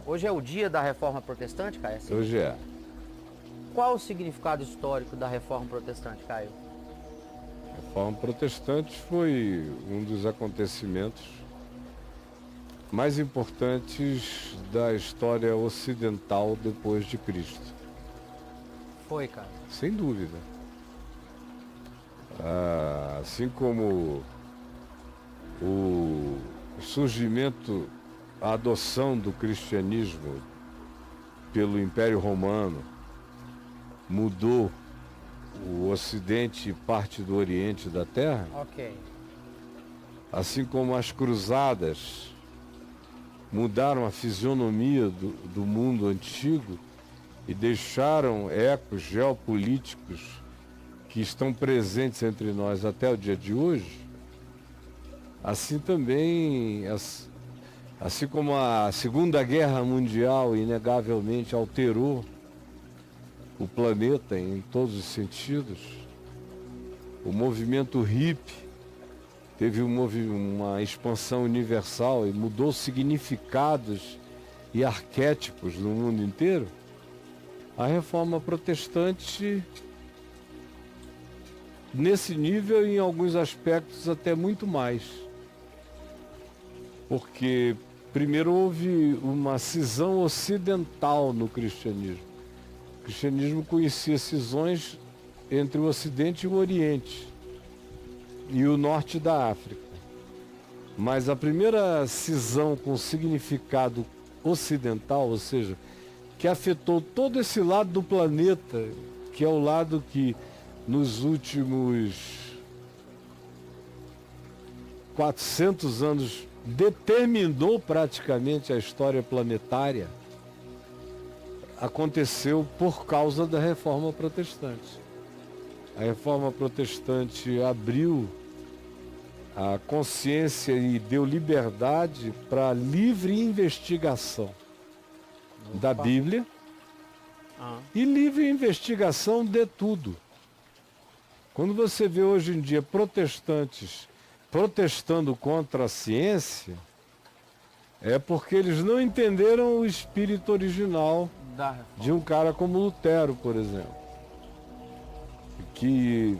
Hoje é o dia da Reforma Protestante, Caio? Assim? Hoje é. Qual o significado histórico da Reforma Protestante, Caio? A Reforma Protestante foi um dos acontecimentos mais importantes da história ocidental depois de Cristo. Foi, cara. Sem dúvida. Assim como o surgimento, a adoção do cristianismo pelo Império Romano mudou o Ocidente e parte do Oriente da Terra, Ok. assim como as cruzadas mudaram a fisionomia do mundo antigo e deixaram ecos geopolíticos que estão presentes entre nós até o dia de hoje, assim também, assim como a Segunda Guerra Mundial inegavelmente alterou o planeta em todos os sentidos, o movimento hippie teve uma expansão universal e mudou significados e arquétipos no mundo inteiro. A Reforma Protestante, nesse nível e em alguns aspectos até muito mais. Porque primeiro houve uma cisão ocidental no cristianismo. O cristianismo conhecia cisões entre o Ocidente e o Oriente e o Norte da África. Mas a primeira cisão com significado ocidental, ou seja, que afetou todo esse lado do planeta, que é o lado que nos últimos 400 anos determinou praticamente a história planetária, aconteceu por causa da Reforma Protestante. A Reforma Protestante abriu a consciência e deu liberdade para a livre investigação da Bíblia e livre investigação de tudo. Quando você vê hoje em dia protestantes protestando contra a ciência, é porque eles não entenderam o espírito original de um cara como Lutero, por exemplo, que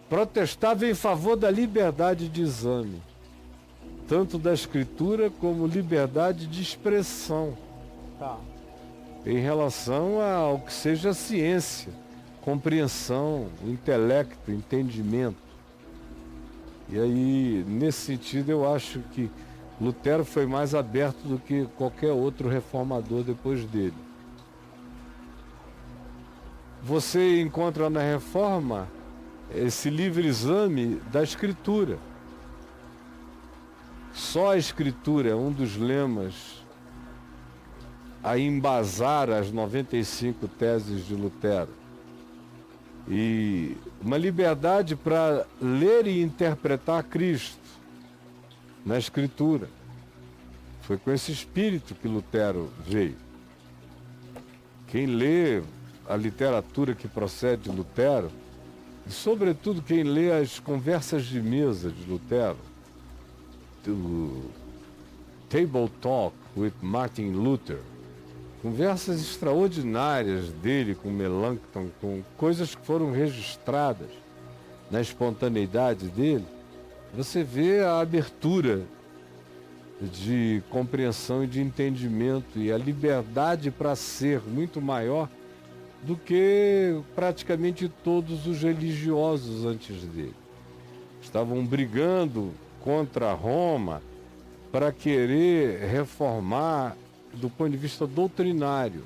protestava em favor da liberdade de exame, tanto da escritura como liberdade de expressão, em relação ao que seja ciência, compreensão, intelecto, entendimento. E aí, nesse sentido, eu acho que Lutero foi mais aberto do que qualquer outro reformador depois dele. Você encontra na Reforma esse livre exame da Escritura. Só a Escritura é um dos lemas a embasar as 95 teses de Lutero. E uma liberdade para ler e interpretar Cristo na Escritura. Foi com esse espírito que Lutero veio. Quem lê a literatura que procede de Lutero, e sobretudo quem lê as conversas de mesa de Lutero, do Table Talk with Martin Luther, conversas extraordinárias dele com Melanchthon, com coisas que foram registradas na espontaneidade dele, você vê a abertura de compreensão e de entendimento e a liberdade para ser muito maior do que praticamente todos os religiosos antes dele. Estavam brigando contra Roma para querer reformar do ponto de vista doutrinário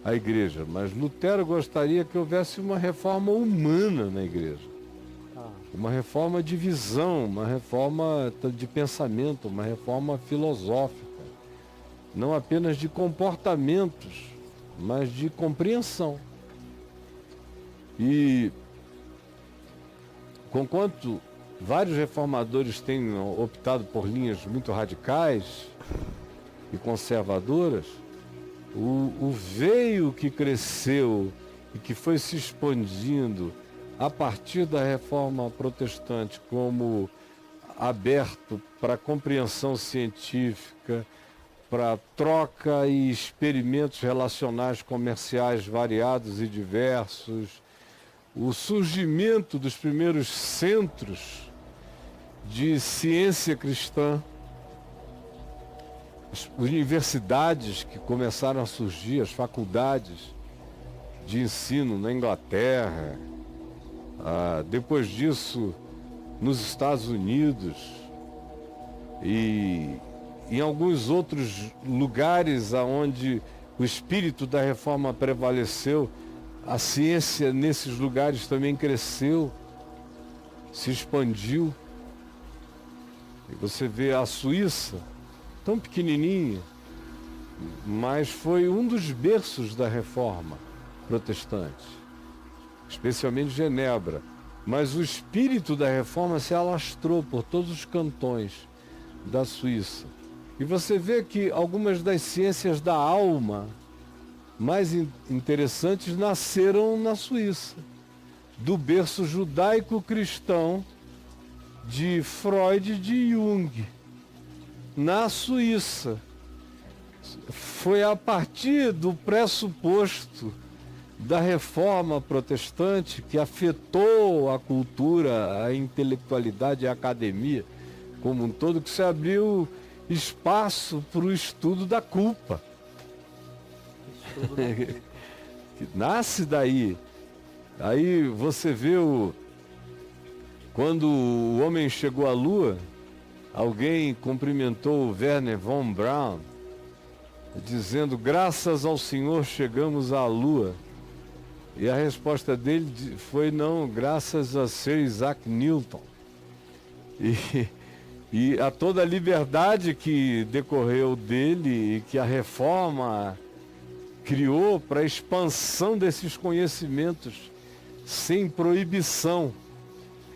a igreja, mas Lutero gostaria que houvesse uma reforma humana na igreja, uma reforma de visão, uma reforma de pensamento, uma reforma filosófica, não apenas de comportamentos, mas de compreensão. E conquanto vários reformadores têm optado por linhas muito radicais e conservadoras, o veio que cresceu e que foi se expandindo a partir da Reforma Protestante como aberto para a compreensão científica, para troca e experimentos relacionais comerciais variados e diversos, o surgimento dos primeiros centros de ciência cristã, as universidades que começaram a surgir, as faculdades de ensino na Inglaterra, depois disso nos Estados Unidos e em alguns outros lugares onde o espírito da reforma prevaleceu, a ciência nesses lugares também cresceu, se expandiu. E você vê a Suíça, tão pequenininha, mas foi um dos berços da reforma protestante, especialmente Genebra. Mas o espírito da reforma se alastrou por todos os cantões da Suíça. E você vê que algumas das ciências da alma mais interessantes nasceram na Suíça, do berço judaico-cristão de Freud e de Jung, na Suíça. Foi a partir do pressuposto da reforma protestante que afetou a cultura, a intelectualidade e a academia como um todo, que se abriu espaço para o estudo da culpa. Que nasce daí. Aí você vê quando o homem chegou à Lua, alguém cumprimentou o Werner von Braun, dizendo: graças ao Senhor chegamos à Lua. E a resposta dele foi: não, graças a Sir Isaac Newton. E a toda a liberdade que decorreu dele e que a reforma criou para a expansão desses conhecimentos sem proibição,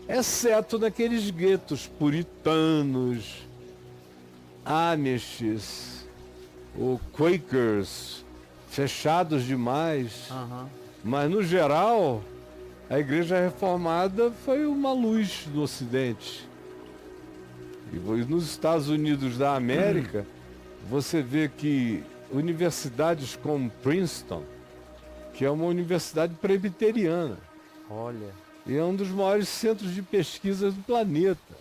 exceto naqueles guetos puritanos, Amishes, ou Quakers, fechados demais. Mas, no geral, a Igreja Reformada foi uma luz no Ocidente. E nos Estados Unidos da América, você vê que universidades como Princeton, que é uma universidade presbiteriana, Olha. e é um dos maiores centros de pesquisa do planeta.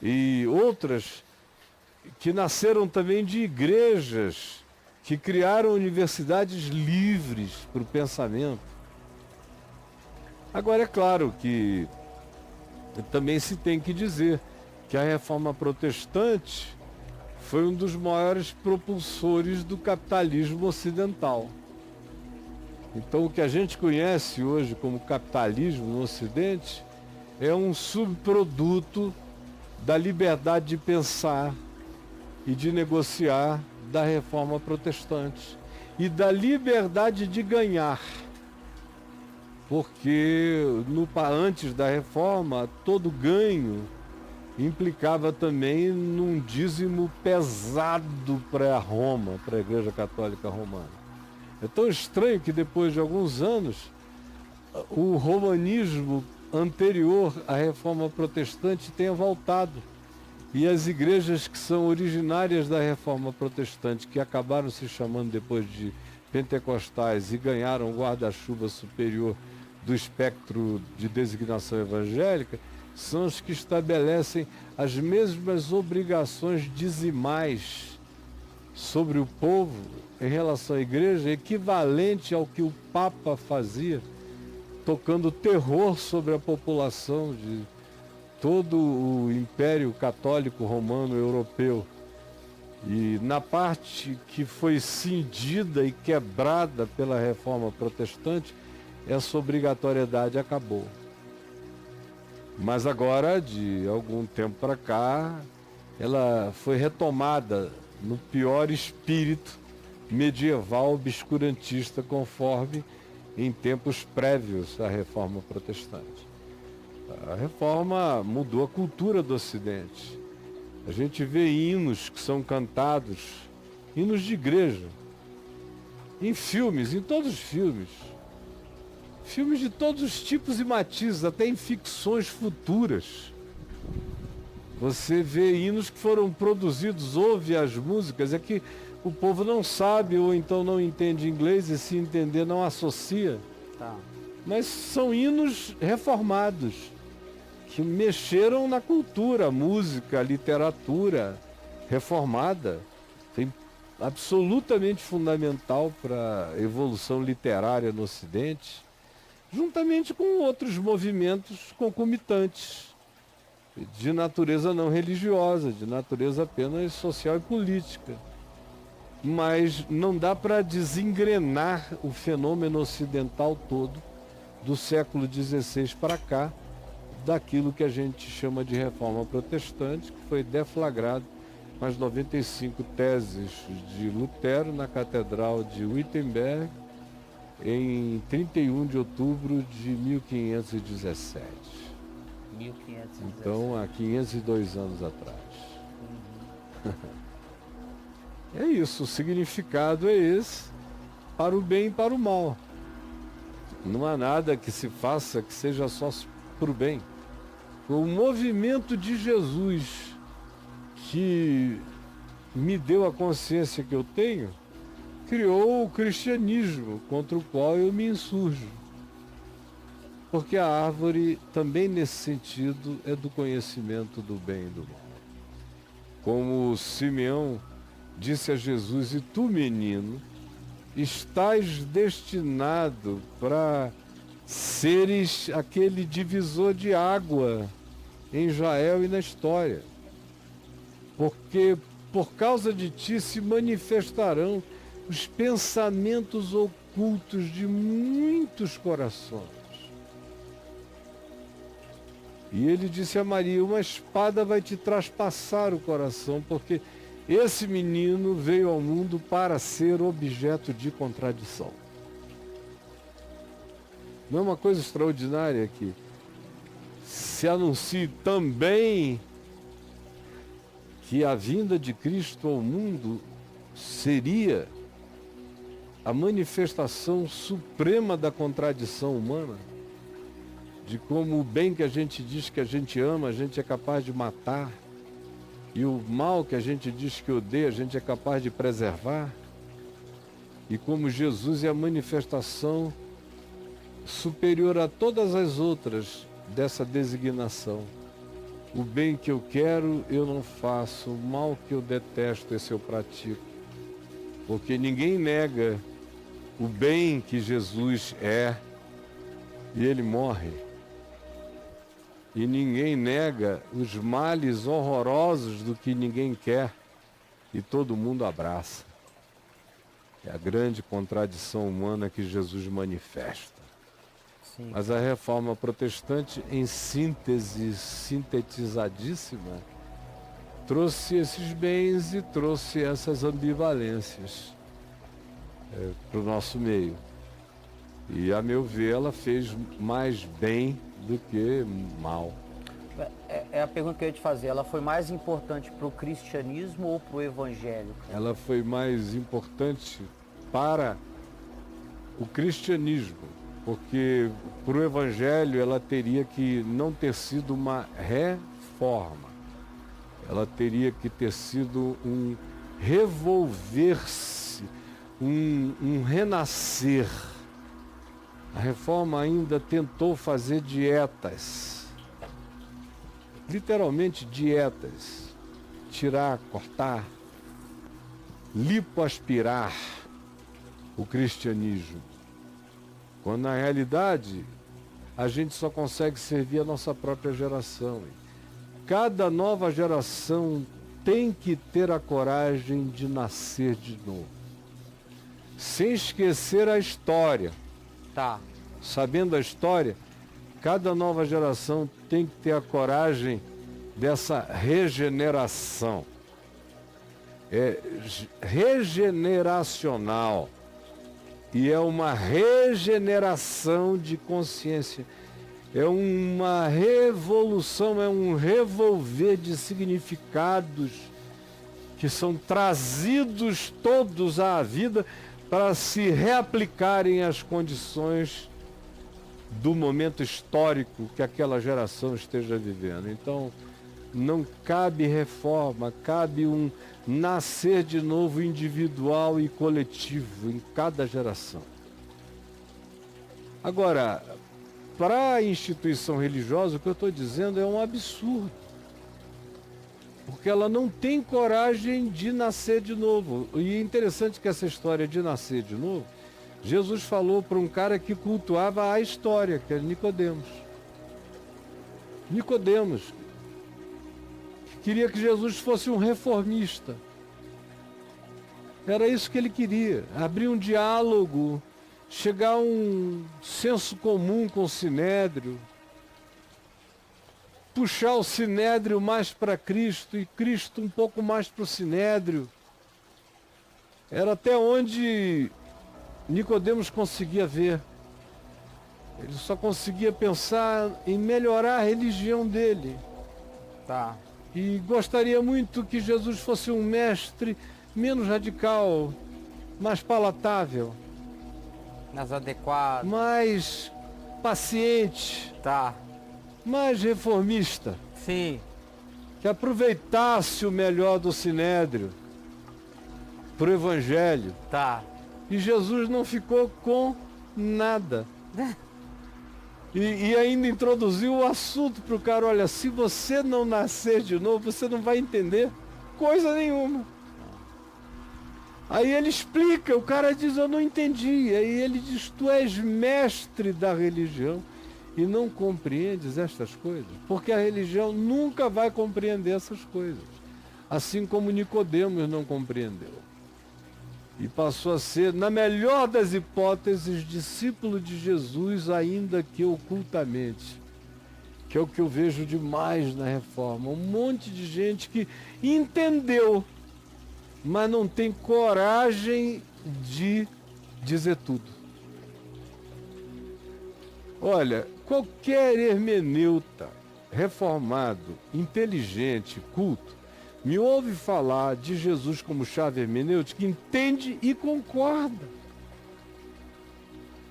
E outras que nasceram também de igrejas que criaram universidades livres para o pensamento. Agora, é claro que também se tem que dizer que a reforma protestante foi um dos maiores propulsores do capitalismo ocidental. Então, o que a gente conhece hoje como capitalismo no Ocidente é um subproduto da liberdade de pensar e de negociar da reforma protestante e da liberdade de ganhar, porque antes da reforma todo ganho implicava também num dízimo pesado para Roma, para a Igreja Católica Romana. É tão estranho que depois de alguns anos o romanismo anterior à reforma protestante tenha voltado. E as igrejas que são originárias da reforma protestante, que acabaram se chamando depois de pentecostais e ganharam o guarda-chuva superior do espectro de designação evangélica, são os que estabelecem as mesmas obrigações dizimais sobre o povo em relação à igreja, equivalente ao que o Papa fazia, tocando terror sobre a população de todo o Império Católico Romano Europeu. E na parte que foi cindida e quebrada pela reforma protestante, essa obrigatoriedade acabou. Mas agora, de algum tempo para cá, ela foi retomada no pior espírito medieval obscurantista, conforme em tempos prévios à reforma protestante. A reforma mudou a cultura do Ocidente. A gente vê hinos que são cantados, hinos de igreja, em filmes, em todos os filmes. Filmes de todos os tipos e matizes, até em ficções futuras. Você vê hinos que foram produzidos, ouve as músicas, é que o povo não sabe ou então não entende inglês e se entender não associa. Tá. Mas são hinos reformados, que mexeram na cultura, música, literatura reformada. Foi absolutamente fundamental para a evolução literária no Ocidente, juntamente com outros movimentos concomitantes, de natureza não religiosa, de natureza apenas social e política. Mas não dá para desengrenar o fenômeno ocidental todo, do século XVI para cá, daquilo que a gente chama de reforma protestante, que foi deflagrado com as 95 teses de Lutero na Catedral de Wittenberg, em 31 de outubro de 1517. 1517. Então, há 502 anos atrás. É isso, o significado é esse, para o bem e para o mal. Não há nada que se faça que seja só para o bem. O movimento de Jesus que me deu a consciência que eu tenho, criou o cristianismo, contra o qual eu me insurjo. Porque a árvore, também nesse sentido, é do conhecimento do bem e do mal. Como Simeão disse a Jesus: e tu, menino, estás destinado para seres aquele divisor de água em Israel e na história. Porque por causa de ti se manifestarão os pensamentos ocultos de muitos corações. E ele disse a Maria: uma espada vai te traspassar o coração, porque esse menino veio ao mundo para ser objeto de contradição. Não é uma coisa extraordinária que se anuncie também que a vinda de Cristo ao mundo seria a manifestação suprema da contradição humana? De como o bem que a gente diz que a gente ama, a gente é capaz de matar, e o mal que a gente diz que odeia, a gente é capaz de preservar, e como Jesus é a manifestação superior a todas as outras dessa designação. O bem que eu quero, eu não faço, o mal que eu detesto, esse eu pratico. Porque ninguém nega o bem que Jesus é, e ele morre. E ninguém nega os males horrorosos do que ninguém quer e todo mundo abraça. É a grande contradição humana que Jesus manifesta. Sim. Mas a reforma protestante, em síntese sintetizadíssima, trouxe esses bens e trouxe essas ambivalências para o nosso meio. E, a meu ver, ela fez mais bem do que mal. É a pergunta que eu ia te fazer. Ela foi mais importante para o cristianismo ou para o evangelho? Ela foi mais importante para o cristianismo, porque para o evangelho ela teria que não ter sido uma reforma. Ela teria que ter sido um revolver-se, um renascer. A reforma ainda tentou fazer dietas, literalmente dietas, tirar, cortar, lipoaspirar o cristianismo, quando na realidade a gente só consegue servir a nossa própria geração. Cada nova geração tem que ter a coragem de nascer de novo, sem esquecer a história. Tá. Sabendo a história, cada nova geração tem que ter a coragem dessa regeneração. É regeneracional. E é uma regeneração de consciência. É uma revolução, é um revolver de significados que são trazidos todos à vida para se reaplicarem às condições do momento histórico que aquela geração esteja vivendo. Então, não cabe reforma, cabe um nascer de novo individual e coletivo em cada geração. Agora, para a instituição religiosa, o que eu estou dizendo é um absurdo. Porque ela não tem coragem de nascer de novo. E é interessante que essa história de nascer de novo, Jesus falou para um cara que cultuava a história, que é Nicodemos. Nicodemos, que queria que Jesus fosse um reformista. Era isso que ele queria, abrir um diálogo, chegar a um senso comum com o Sinédrio, puxar o Sinédrio mais para Cristo e Cristo um pouco mais para o Sinédrio. Era até onde Nicodemos conseguia ver. Ele só conseguia pensar em melhorar a religião dele. Tá. E gostaria muito que Jesus fosse um mestre menos radical, mais palatável, Mais adequado. mais paciente, Tá. mais reformista, Sim. que aproveitasse o melhor do Sinédrio para o Evangelho. Tá. E Jesus não ficou com nada. E ainda introduziu o assunto para o cara, olha, se você não nascer de novo, você não vai entender coisa nenhuma. Aí ele explica, o cara diz, eu não entendi. Aí ele diz, tu és mestre da religião e não compreendes estas coisas, porque a religião nunca vai compreender essas coisas, assim como Nicodemos não compreendeu. E passou a ser, na melhor das hipóteses, discípulo de Jesus, ainda que ocultamente. Que é o que eu vejo demais na reforma. Um monte de gente que entendeu, mas não tem coragem de dizer tudo. Olha, qualquer hermeneuta reformado, inteligente, culto, me ouve falar de Jesus como chave hermenêutica, entende e concorda.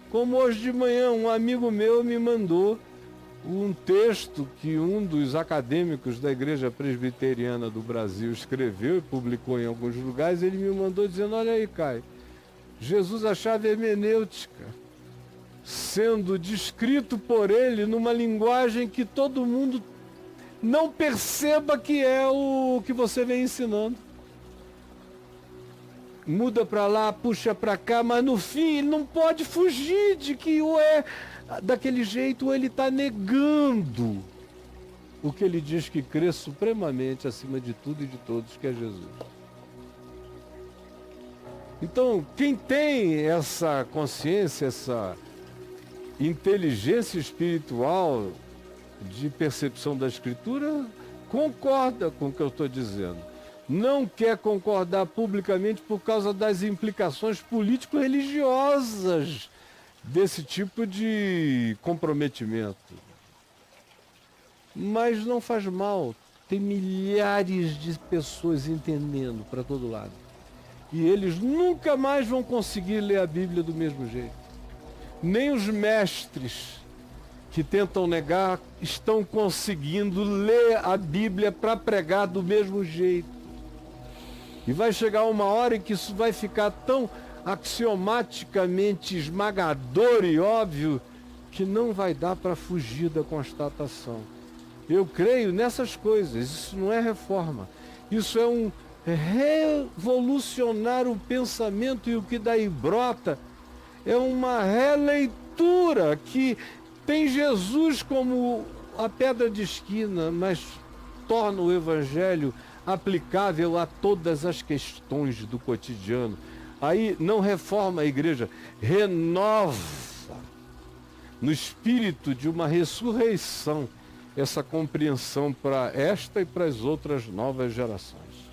Como hoje de manhã um amigo meu me mandou um texto que um dos acadêmicos da Igreja Presbiteriana do Brasil escreveu e publicou em alguns lugares. Ele me mandou dizendo, olha aí, Caio, Jesus a chave hermenêutica, sendo descrito por ele numa linguagem que todo mundo não perceba que é o que você vem ensinando. Muda para lá, puxa para cá, mas no fim ele não pode fugir de que ou é daquele jeito ou ele está negando o que ele diz que crê supremamente acima de tudo e de todos, que é Jesus. Então, quem tem essa consciência, essa inteligência espiritual de percepção da Escritura, concorda com o que eu estou dizendo. Não quer concordar publicamente por causa das implicações político-religiosas desse tipo de comprometimento. Mas não faz mal. Tem milhares de pessoas entendendo para todo lado. E eles nunca mais vão conseguir ler a Bíblia do mesmo jeito. Nem os mestres que tentam negar estão conseguindo ler a Bíblia para pregar do mesmo jeito. E vai chegar uma hora em que isso vai ficar tão axiomaticamente esmagador e óbvio que não vai dar para fugir da constatação. Eu creio nessas coisas, isso não é reforma. Isso é um revolucionar o pensamento, e o que daí brota é uma releitura que tem Jesus como a pedra de esquina, mas torna o Evangelho aplicável a todas as questões do cotidiano. Aí não reforma a igreja, renova no espírito de uma ressurreição essa compreensão para esta e para as outras novas gerações.